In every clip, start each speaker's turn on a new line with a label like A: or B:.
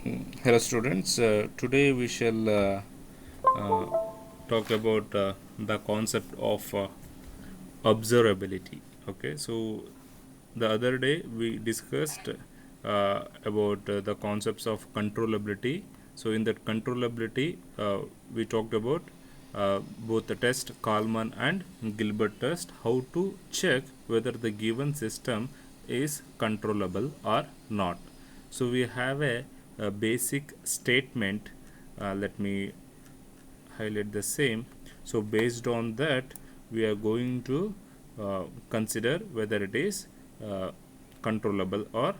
A: Hello students, today we shall uh, talk about the concept of observability. Okay, so the other day we discussed about the concepts of controllability. So in that controllability, we talked about both the test Kalman and Gilbert test, how to check whether the given system is controllable or not. So we have a basic statement. Let me highlight the same. So based on that, we are going to consider whether it is controllable or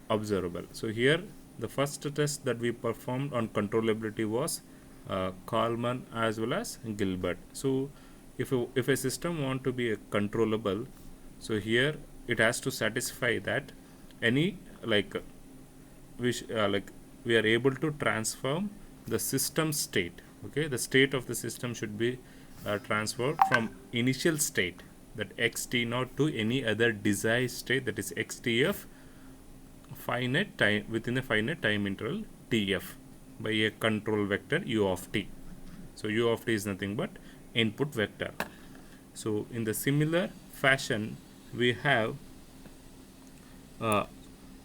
A: observable. So here the first test that we performed on controllability was Kalman as well as Gilbert. So if a system want to be a controllable, so here it has to satisfy that any like we are able to transform the system state. Okay, the state of the system should be transferred from initial state, that xt naught, to any other desired state, that is xtf, finite time within a finite time interval tf, by a control vector u of t. So u of t is nothing but input vector. So in the similar fashion, we have uh,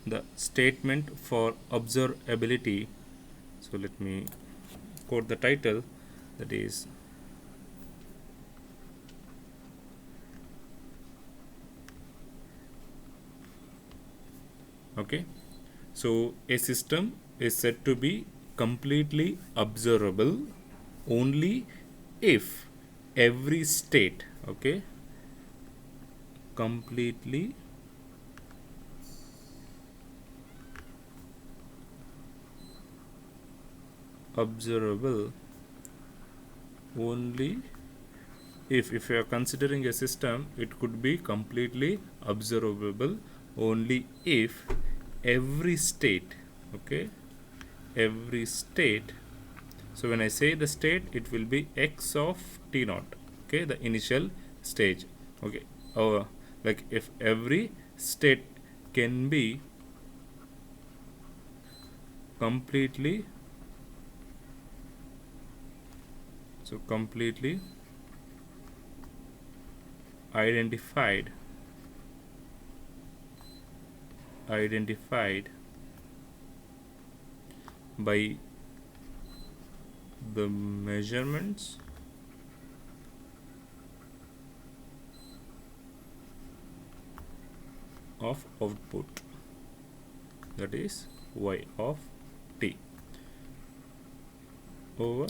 A: the statement for observability. So let me quote the title, that is okay. So a system is said to be completely observable only if every state, okay, completely observable only if you are considering a system, it could be completely observable only if every state, okay, every state. So when I say the state, it will be x of t naught, okay, the initial stage. Okay, like if every state can be completely, so completely identified by the measurements of output, that is y of t over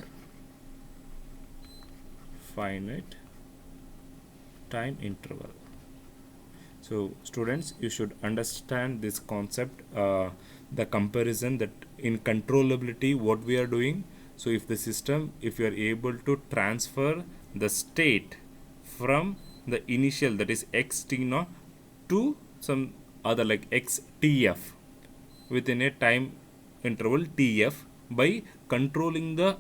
A: finite time interval. So students, you should understand this concept, the comparison, that in controllability what we are doing. So if the system, if you are able to transfer the state from the initial, that is xt naught, to some other like xtf within a time interval tf, by controlling the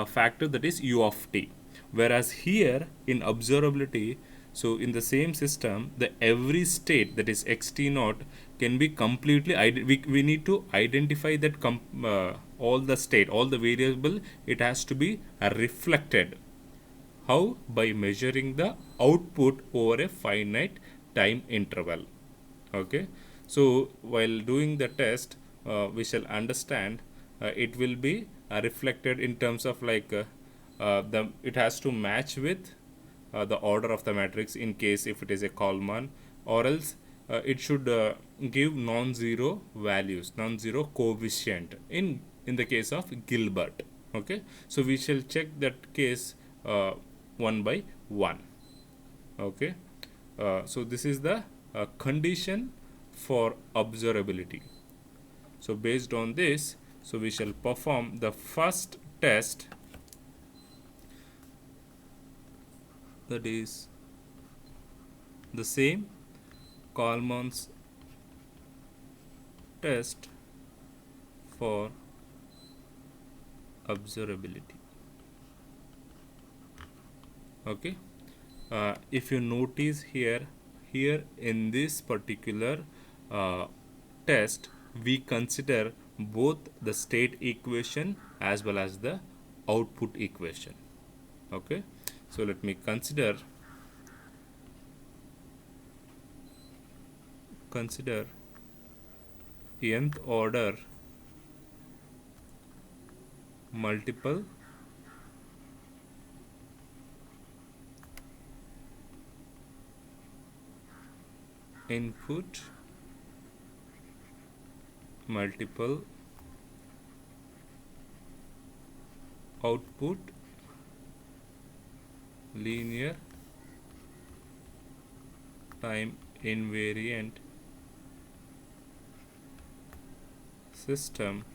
A: factor, that is u of t. Whereas here in observability, so in the same system, the every state, that is xt naught, can be completely we need to identify that all the state, all the variable, it has to be reflected. How? By measuring the output over a finite time interval. Okay, so while doing the test, we shall understand it will be reflected in terms of the it has to match with the order of the matrix, in case if it is a Kalman, or else it should give non-zero values, non-zero coefficient in the case of Gilbert. Okay, so we shall check that case one by one. Okay, so this is the condition for observability. So based on this, so we shall perform the first test, that is the same Kalman's test for observability. Okay, if you notice here in this particular test, we consider both the state equation as well as the output equation. Okay, so let me consider nth order multiple input multiple output linear time invariant system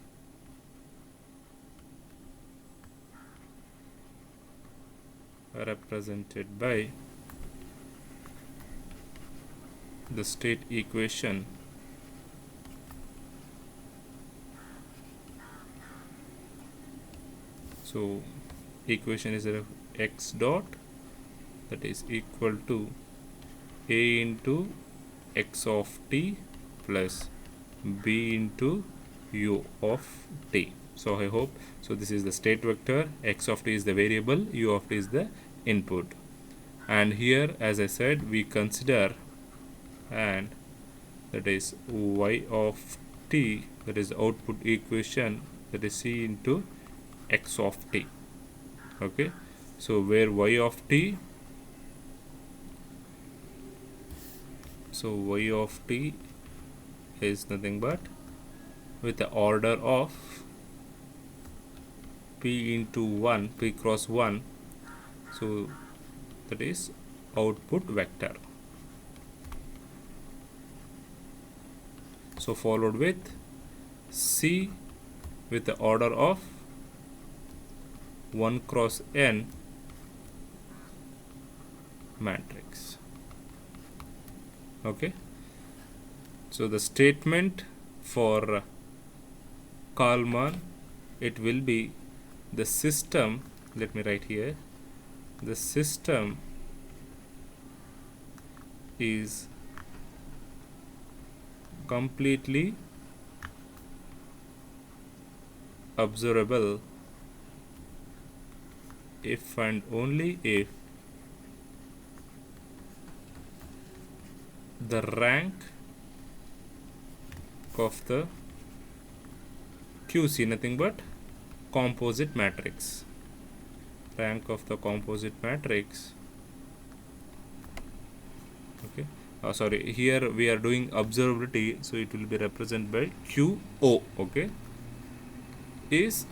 A: represented by the state equation so equation is x dot that is equal to a into x of t plus b into u of t. So I hope, so this is the state vector, x of t is the variable, u of t is the input, and here as I said we consider, and that is y of t, that is output equation, that is c into x of t. Okay, so where y of t, so y of t is nothing but with the order of p into 1, p cross 1, so that is output vector. So followed with c with the order of 1 cross n matrix. Okay, so the statement for Kalman, it will be the system, let me write here, the system is completely observable if and only if the rank of the QC, nothing but composite matrix, rank of the composite matrix. Okay, sorry, here we are doing observability, so it will be represented by QO. Okay, is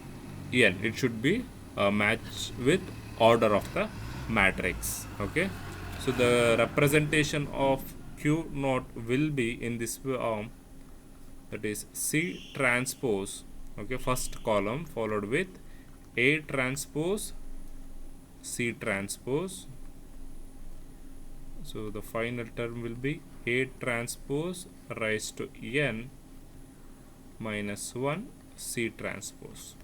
A: n, it should be a match with order of the matrix. Okay, so the representation of Q naught will be in this form, that is C transpose, okay, first column followed with A transpose C transpose, so the final term will be A transpose raised to n minus 1 C transpose.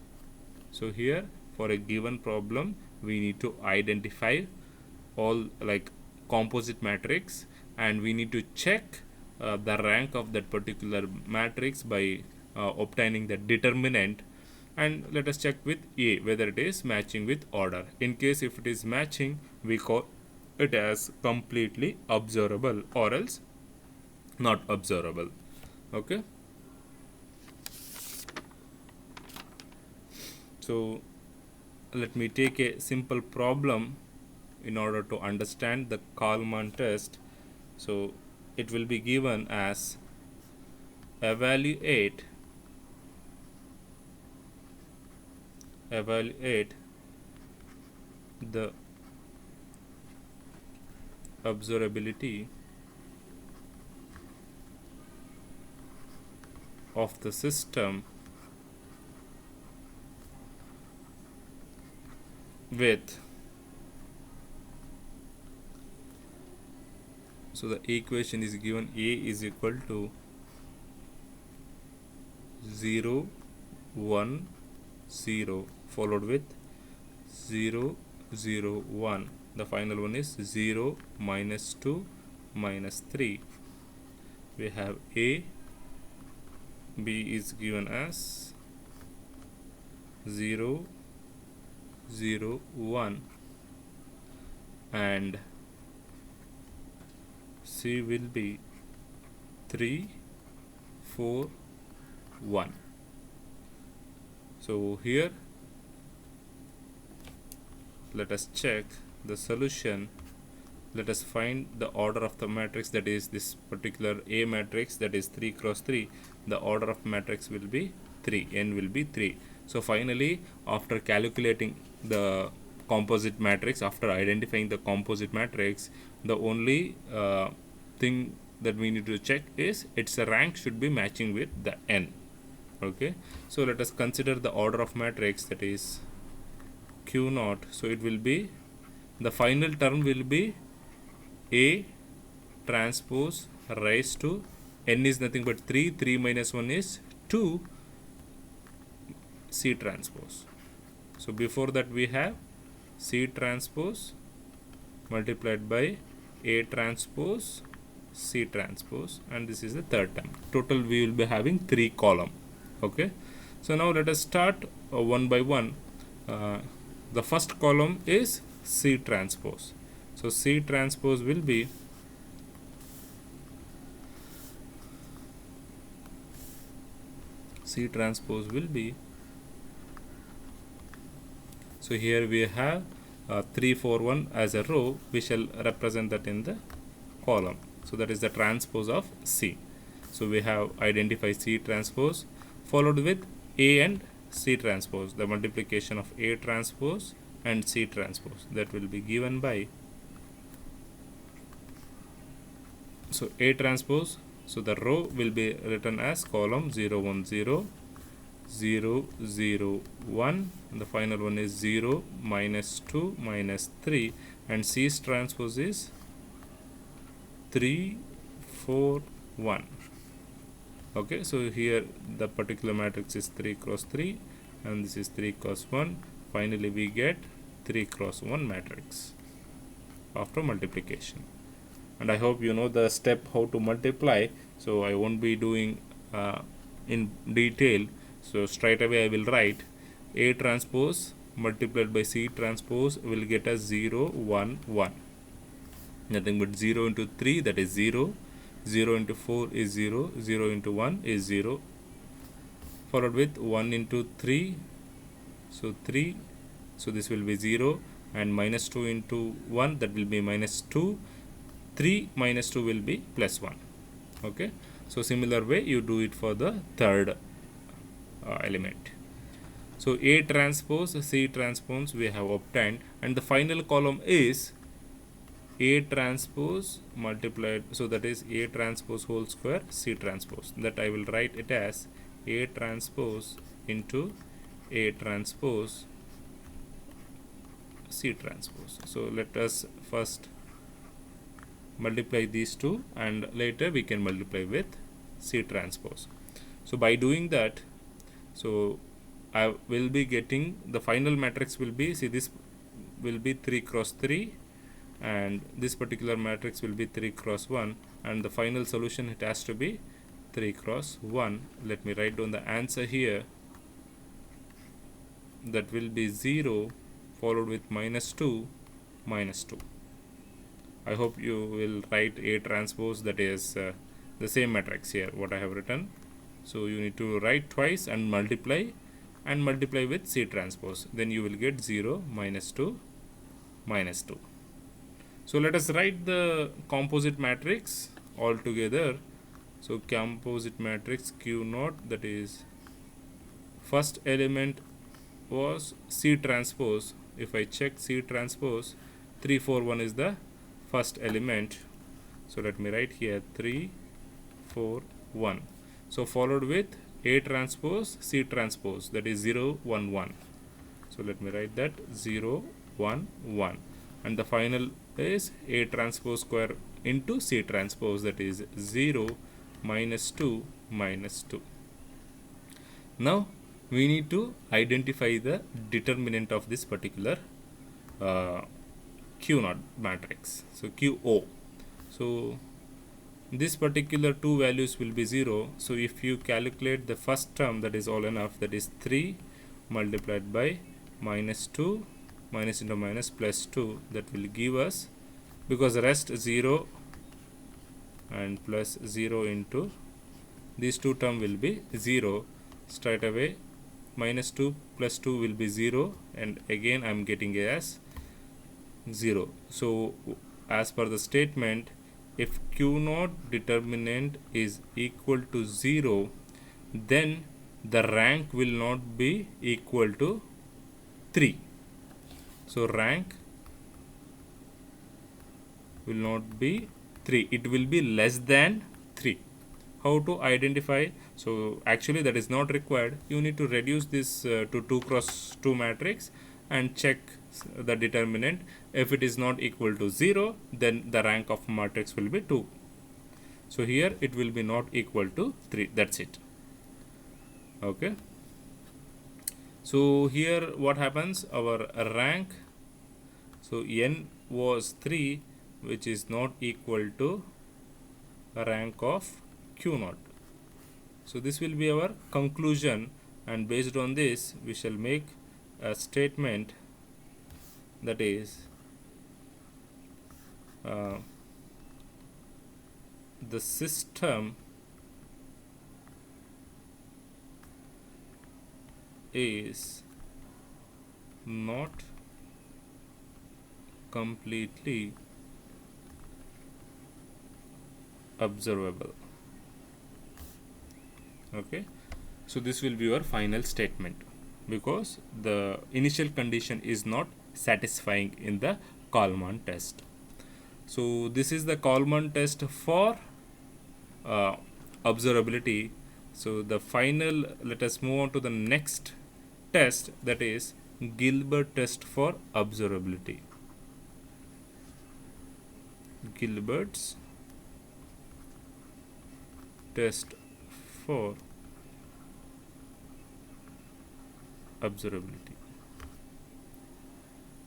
A: So here for a given problem we need to identify all like composite matrix, and we need to check the rank of that particular matrix by obtaining the determinant, and let us check with A whether it is matching with order. In case if it is matching, we call it as completely observable, or else not observable. Okay, so let me take a simple problem in order to understand the Kalman test. So it will be given as evaluate the observability of the system with, so the equation is given A is equal to 0 1 0 followed with 0 0 1, the final one is 0 minus 2 minus 3. We have A B is given as 0, 0, 1, and C will be 3, 4, 1. So here let us check the solution. Let us find the order of the matrix, that is this particular A matrix, that is 3 cross 3. The order of matrix will be 3, n will be 3. So finally, after calculating the composite matrix, after identifying the composite matrix, the only thing that we need to check is its rank should be matching with the n. Okay, so let us consider the order of matrix, that is Q naught. So it will be, the final term will be A transpose raised to n is nothing but 3, 3 minus 1 is 2 C transpose. So before that we have C transpose multiplied by A transpose C transpose, and this is the third term. Total we will be having 3 column. Okay, so now let us start one by one. The first column is C transpose. So C transpose will be so here we have 3, 4, 1 as a row. We shall represent that in the column. So that is the transpose of C. So we have identified C transpose followed with A and C transpose, the multiplication of A transpose and C transpose, that will be given by, so A transpose, so the row will be written as column 0, 1, 0, 0, 0, 1, and the final one is 0, minus 2, minus 3, and C's transpose is 3, 4, 1. Okay, so here the particular matrix is 3 cross 3 and this is 3 cross 1. Finally we get 3 cross 1 matrix after multiplication. And I hope you know the step how to multiply, so I won't be doing in detail. So straight away I will write A transpose multiplied by C transpose will get us 0, 1, 1. Nothing but 0 into 3, that is 0. 0 into 4 is 0, 0 into 1 is 0, followed with 1 into 3, so 3, so this will be 0, and minus 2 into 1, that will be minus 2, 3 minus 2 will be plus 1. Okay, so similar way you do it for the third element. So A transpose C transpose we have obtained, and the final column is A transpose multiplied, so that is A transpose whole square C transpose, that I will write it as A transpose into A transpose C transpose. So let us first multiply these two and later we can multiply with C transpose. So by doing that, so I will be getting the final matrix will be, see this will be 3 cross 3 and this particular matrix will be 3 cross 1, and the final solution it has to be 3 cross 1. Let me write down the answer here. That will be 0 followed with minus 2, minus 2. I hope you will write A transpose, that is the same matrix here what I have written. So you need to write twice and multiply with C transpose, then you will get 0, minus 2, minus 2. So let us write the composite matrix all together. So composite matrix Q naught, that is first element was C transpose. If I check C transpose, 3, 4, 1 is the first element. So let me write here 3, 4, 1. So followed with A transpose C transpose, that is 0, 1, 1. So let me write that 0, 1, 1, and the final is A transpose square into C transpose, that is 0, minus 2, minus 2. Now we need to identify the determinant of this particular Q naught matrix. So QO. So this particular two values will be 0. So if you calculate the first term, that is all enough, that is 3 multiplied by minus 2 minus into minus plus 2, that will give us, because rest 0 and plus 0 into these two term will be 0. Straight away minus 2 plus 2 will be 0, and again I am getting as 0. So as per the statement, if Q0 determinant is equal to 0, then the rank will not be equal to 3. So rank will not be 3, it will be less than 3. How to identify? So actually that is not required. You need to reduce this to 2 cross 2 matrix and check the determinant. If it is not equal to 0, then the rank of matrix will be 2. So here it will be not equal to 3. That's it. Okay. So here what happens? Our rank, so n was 3, which is not equal to a rank of Q0. So this will be our conclusion, and based on this we shall make a statement, that is the system is not completely observable. Okay, so this will be your final statement, because the initial condition is not satisfying in the Kalman test. So this is the Kalman test for observability. So the final, let us move on to the next test, that is Gilbert test for observability. Gilbert's test for observability.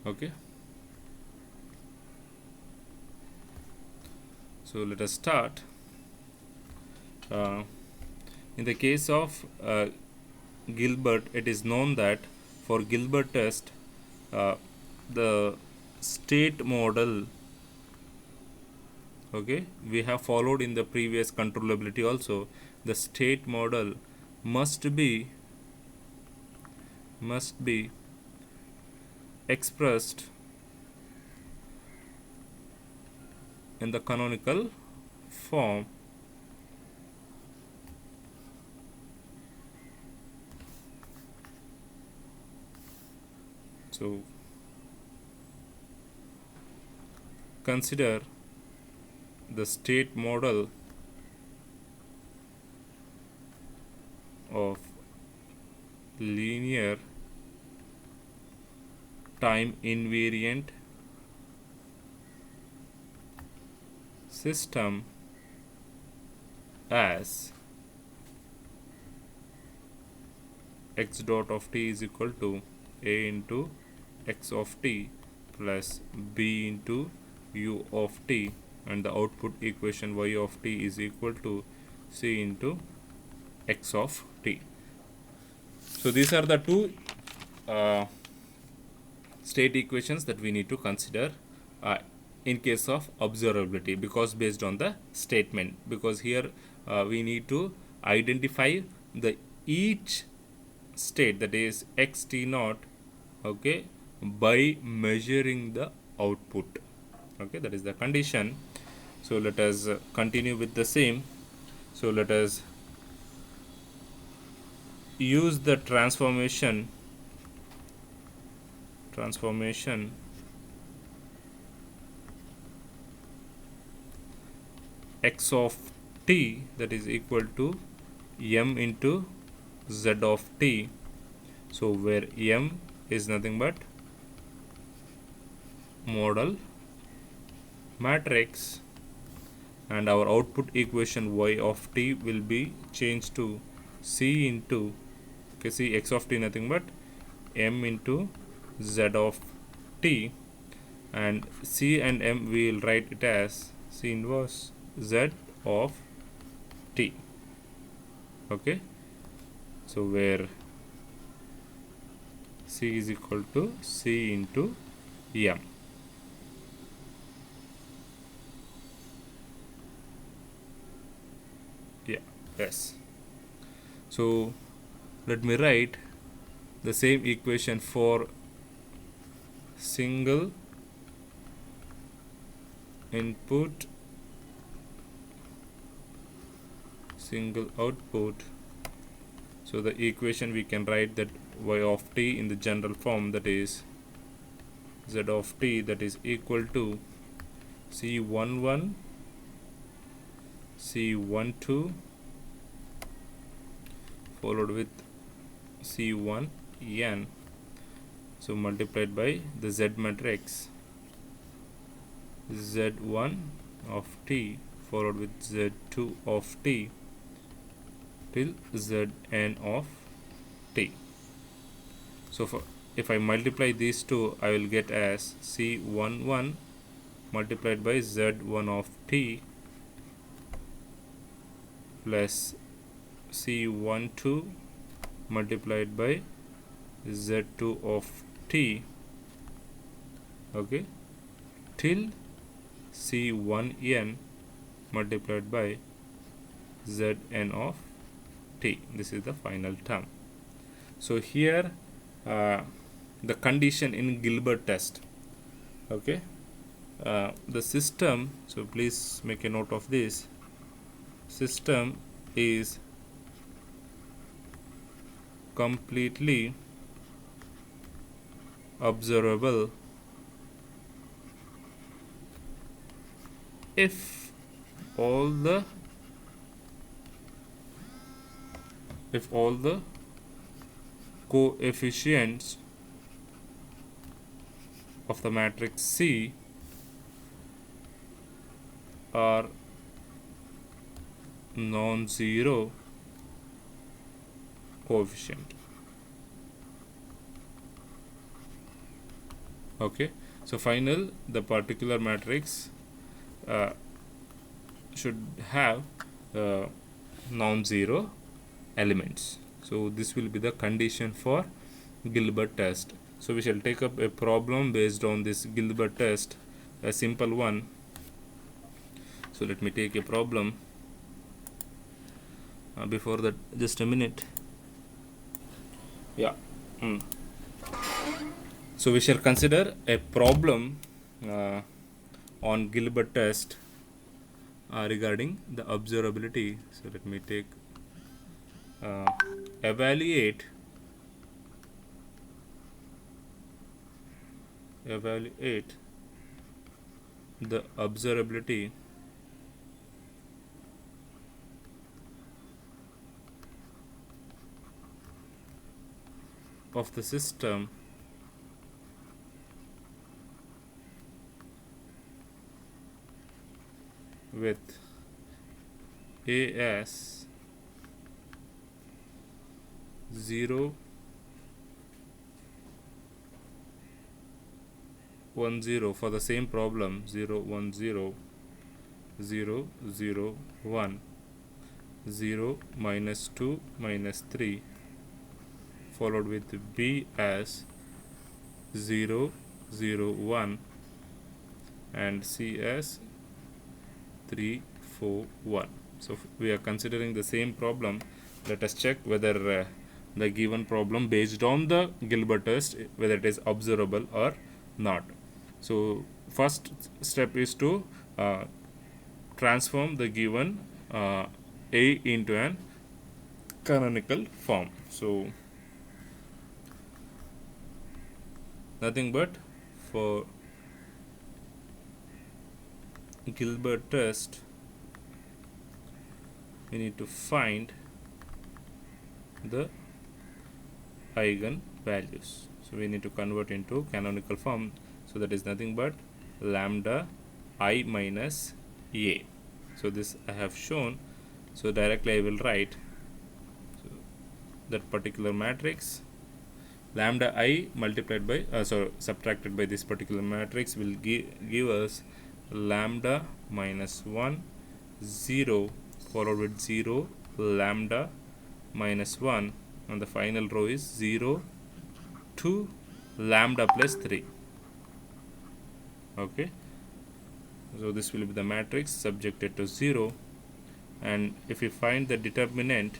A: Okay, so let us start. In the case of Gilbert, it is known that for Gilbert test, the state model, okay, we have followed in the previous controllability also, the state model must be expressed in the canonical form. So consider the state model of linear time invariant system as x dot of t is equal to a into x of t plus b into u of t, and the output equation y of t is equal to c into x of t. So these are the two state equations that we need to consider in case of observability, because based on the statement, because here we need to identify the each state, that is x t naught, okay, by measuring the output. Okay, that is the condition. So let us continue with the same. So let us use the transformation x of t, that is equal to m into z of t. So where m is nothing but model matrix, and our output equation y of t will be changed to c into, okay, see x of t nothing but m into z of t, and c and m we will write it as c inverse z of t. Okay, so where C is equal to C into M. Yeah, yes. So let me write the same equation for single input, single output. So the equation we can write that y of t in the general form, that is z of t, that is equal to C11 C12 followed with C1n, so multiplied by the z matrix z1 of t followed with z2 of t till zn of t. So if I multiply these two, I will get as C11 multiplied by z1 of t plus C12 multiplied by z2 of t, okay, till C1n multiplied by zn of t. This is the final term. So here the condition in Gilbert test, okay, the system, so please make a note of this, system is completely observable if all the coefficients of the matrix C are non-zero coefficient. Okay, so final, the particular matrix should have non-zero elements. So this will be the condition for Gilbert test. So we shall take up a problem based on this Gilbert test, a simple one. So let me take a problem. Before that, just a minute. Yeah. So we shall consider a problem on Gilbert test regarding the observability. So let me take evaluate the observability of the system with AS 0 1 0 for the same problem 0 1 0 0 0 1 0 minus 2 minus 3 followed with B as 0 0 1 and C as 3 4 1. So we are considering the same problem. Let us check whether the given problem based on the Gilbert test, whether it is observable or not. So first step is to transform the given A into an canonical form. So nothing but for Gilbert test we need to find the eigen values. So we need to convert into canonical form. So that is nothing but lambda I minus A. So this I have shown. So directly I will write that particular matrix, lambda I multiplied by subtracted by this particular matrix will give us lambda minus 1 0 followed with 0 lambda minus 1, and the final row is 0 2 lambda plus 3. Okay, so this will be the matrix subjected to 0, and if we find the determinant,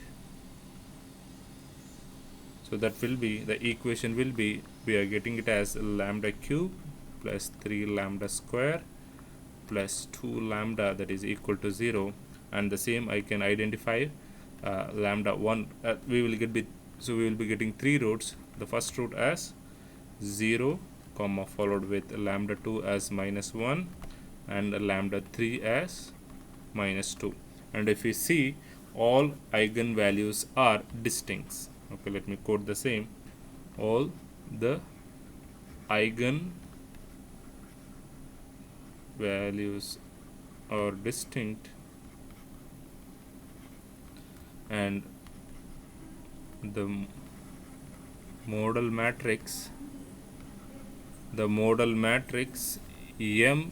A: so that will be, the equation will be, we are getting it as lambda cube plus 3 lambda square plus 2 lambda, that is equal to 0, and the same I can identify lambda 1, we will be getting 3 roots. The first root as 0 comma followed with lambda 2 as minus 1 and lambda 3 as minus 2, and if we see, all eigenvalues are distinct. Okay, let me quote the same. All the eigenvalues are distinct, and the modal matrix M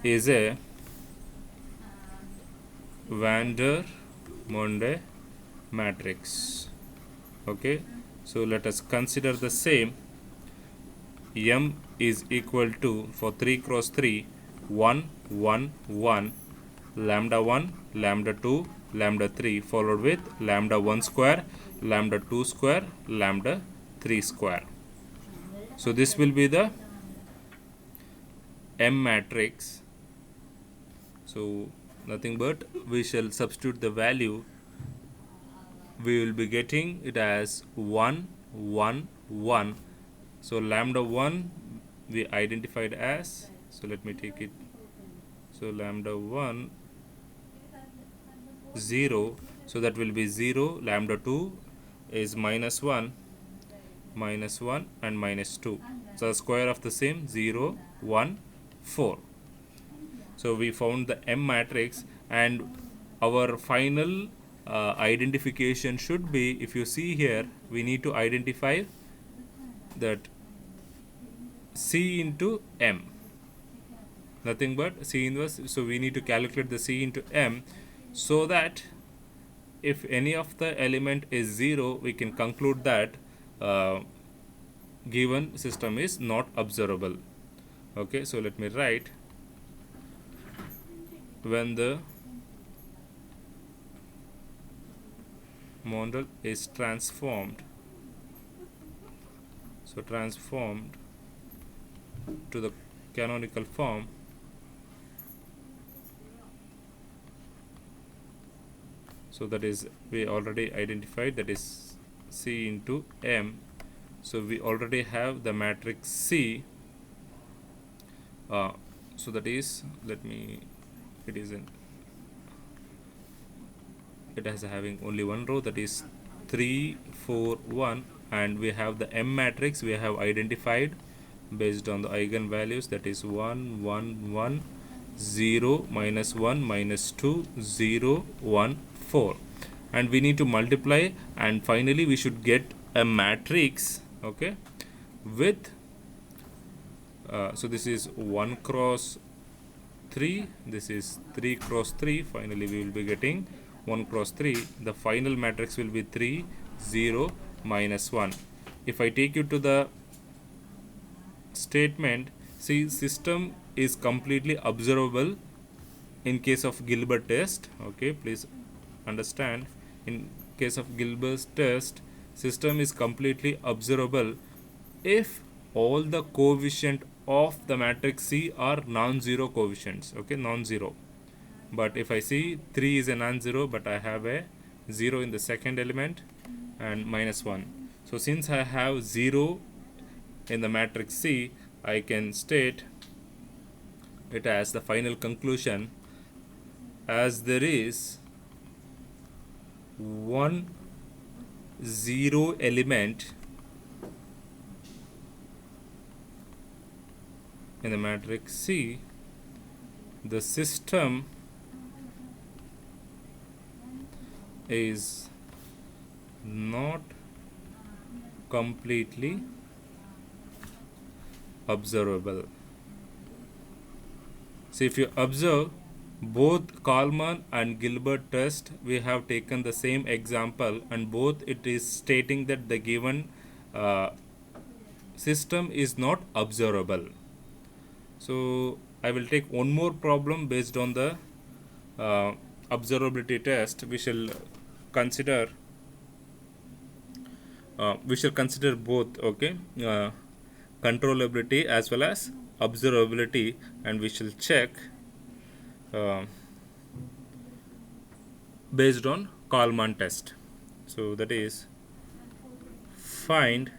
A: is a van der Monde matrix. Okay, so let us consider the same. M is equal to, for 3 cross 3, 1 1 1 lambda 1 lambda 2 lambda 3 followed with lambda 1 square lambda 2 square lambda 3 square. So this will be the M matrix. So nothing but we shall substitute the value. We will be getting it as 1 1 1. So lambda 1 we identified as, so let me take it, so lambda 1 0, so that will be 0. Lambda 2 is minus 1 and minus 2, so the square of the same 0 1 4. So we found the M matrix, and our final identification should be, if you see here, we need to identify that C into M, nothing but C inverse. So we need to calculate the C into M, so that if any of the element is 0, we can conclude that given system is not observable. Okay, so let me write, when the model is transformed, so transformed to the canonical form, so that is, we already identified, that is C into M. So we already have the matrix C, so that is, it has having only one row, that is 3 4 1, and we have the M matrix we have identified based on the eigenvalues, that is 1 1 1 0 minus 1 minus 2 0 1 4, and we need to multiply, and finally we should get a matrix. Okay, with so this is 1 cross 3, this is 3 cross 3, finally we will be getting 1 cross 3. The final matrix will be 3 0 minus 1. If I take you to the statement, see, system is completely observable in case of Gilbert test. Okay, please understand, in case of Gilbert's test, system is completely observable if all the coefficient of the matrix C are non-zero coefficients. Okay, non-zero. But if I see 3 is a non-zero, but I have a 0 in the second element and minus 1. So since I have 0 in the matrix C, I can state it as the final conclusion, as there is one 0 element in the matrix C, the system is not completely observable. So if you observe, Both Kalman and Gilbert test, we have taken the same example, and both it is stating that the given uh, system is not observable. So I will take one more problem based on the observability test. Consider we shall consider both, okay, controllability as well as observability, and we shall check uh, based on Kalman test. So that is, find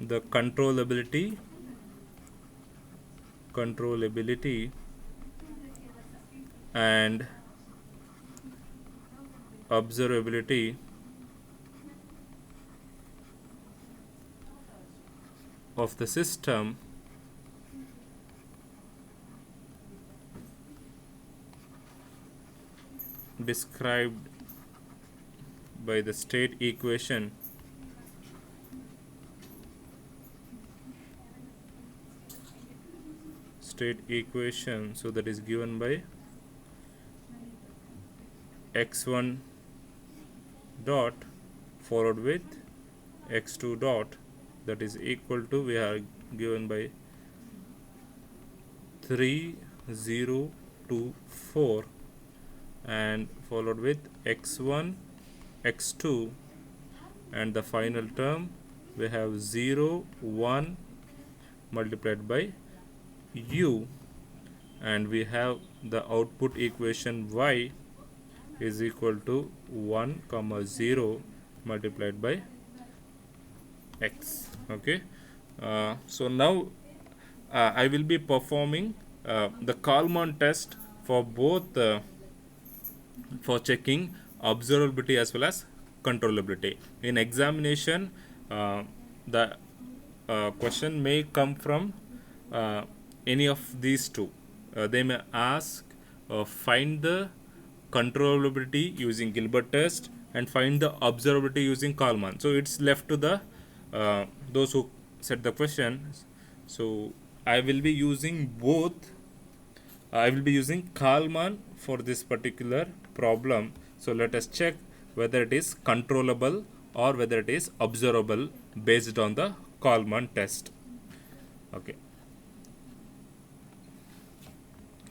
A: the controllability and observability of the system described by the state equation so that is given by x1 dot followed with x2 dot, that is equal to, we are given by 3024, and followed with x1 x2, and the final term we have 0 1 multiplied by u, and we have the output equation y is equal to 1 comma 0 multiplied by x. Okay, so now I will be performing the Kalman test for both for checking observability as well as controllability. In examination, the question may come from any of these two. They may ask find the controllability using Gilbert test and find the observability using Kalman. So it's left to the those who set the question. So I will be using both. I will be using Kalman for this particular problem. So let us check whether it is controllable or whether it is observable based on the Kalman test. Okay.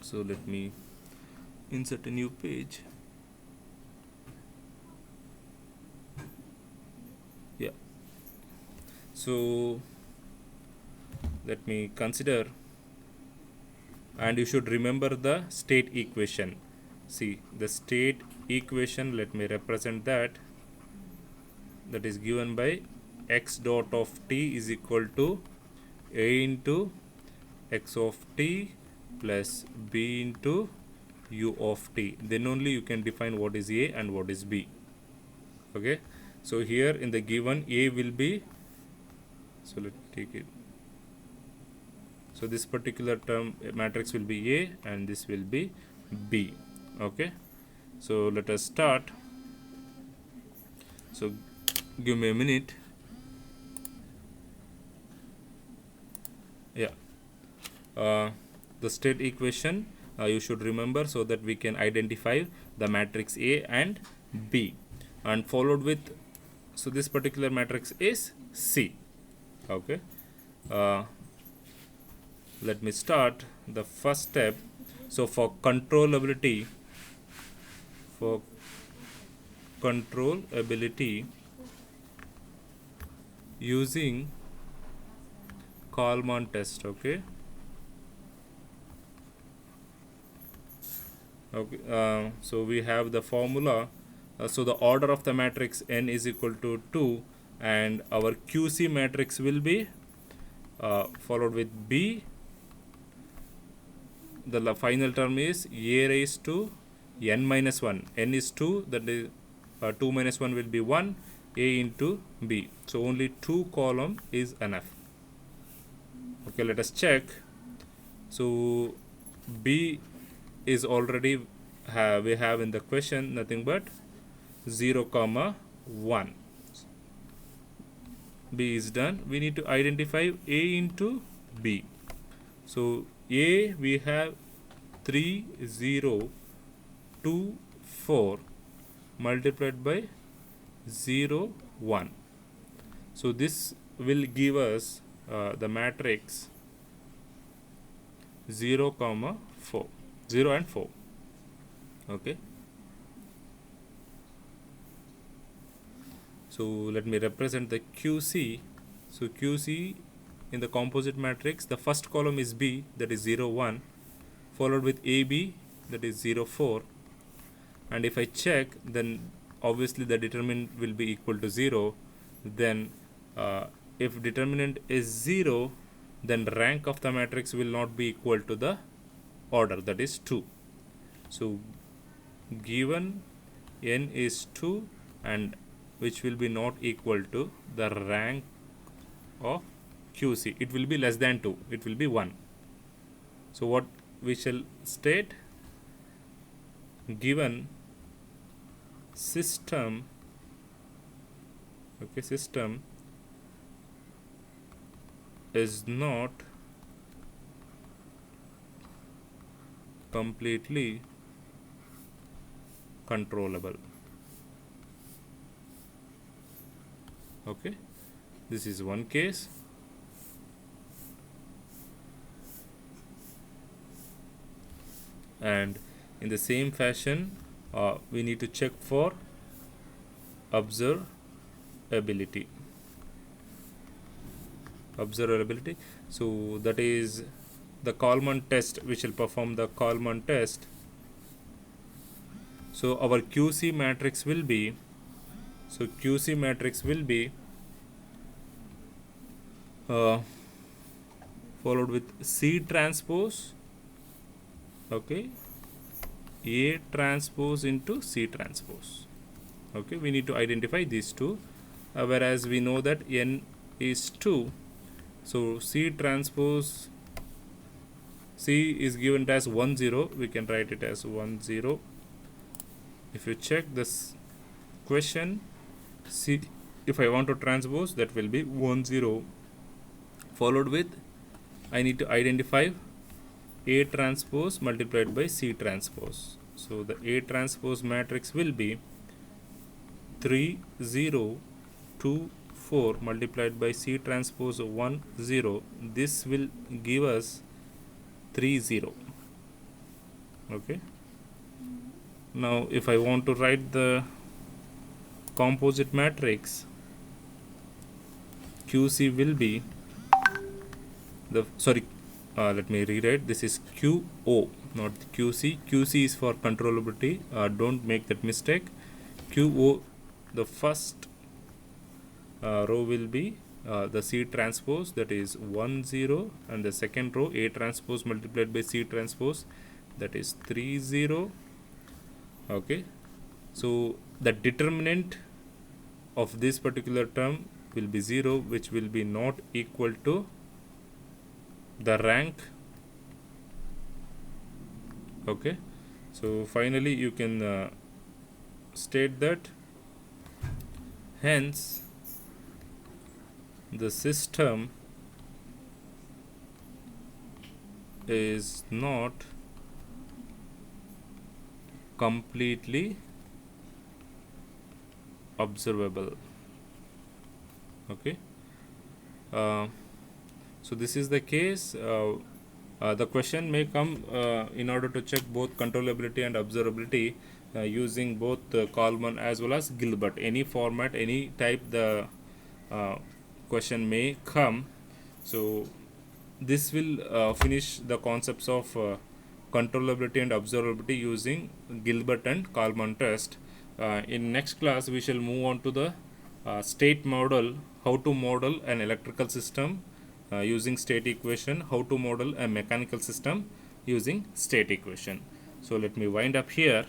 A: So let me insert a new page. Yeah. So let me consider, and you should remember the state equation. See the state equation, let me represent that. That is given by x dot of t is equal to a into x of t plus b into u of t. Then only you can define what is a and what is b. Okay, so here in the given a will be, so let's take it. So this particular term matrix will be a and this will be b. Okay, so let us start. So give me a minute. Yeah, the state equation you should remember so that we can identify the matrix A and B, and followed with, so this particular matrix is C. Okay, let me start the first step. So for controllability using Kalman test. Okay, so we have the formula. So the order of the matrix n is equal to 2, and our QC matrix will be followed with B. The final term is a raised to n minus 1. N is 2, that is 2 minus 1 will be 1, a into b. So only 2 column is enough. Okay, let us check. So b is already we have in the question nothing but 0 comma 1. B is done. We need to identify a into b. So a we have 3024 multiplied by 0 1. So this will give us the matrix 0 comma 4, 0 and 4. Okay, so let me represent the QC. So QC in the composite matrix, the first column is B, that is 0 1, followed with AB, that is 0 4, and if I check, then obviously the determinant will be equal to 0. Then if determinant is 0, then rank of the matrix will not be equal to the order, that is 2. So given n is 2, and which will be not equal to the rank of QC, it will be less than 2, it will be 1. So what we shall state, given system, okay, system is not completely controllable. Okay, this is one case. And in the same fashion, we need to check for observability. So that is the Kalman test. We shall perform the Kalman test. So our QC matrix will be, followed with C transpose, okay, A transpose into C transpose. Okay, we need to identify these two, whereas we know that n is 2, so C transpose, C is given as 1 0, we can write it as 1 0. If you check this question, C, if I want to transpose, that will be 1 0, followed with, I need to identify A transpose multiplied by C transpose. So the A transpose matrix will be 3 0 2 4 multiplied by C transpose 1 0. This will give us 3 0. Okay, now if I want to write the composite matrix, QC will be let me rewrite, this is QO, not QC. QC is for controllability, don't make that mistake. QO, the first row will be the C transpose, that is 1 0, and the second row A transpose multiplied by C transpose, that is 3 0. Okay, so the determinant of this particular term will be 0, which will be not equal to the rank. Okay, so finally you can state that hence the system is not completely observable. Okay, so this is the case. The question may come in order to check both controllability and observability using both Kalman as well as Gilbert. Any format, any type, the question may come. So this will finish the concepts of controllability and observability using Gilbert and Kalman test. In next class we shall move on to the state model, how to model an electrical system using state equation, how to model a mechanical system using state equation. So let me wind up here.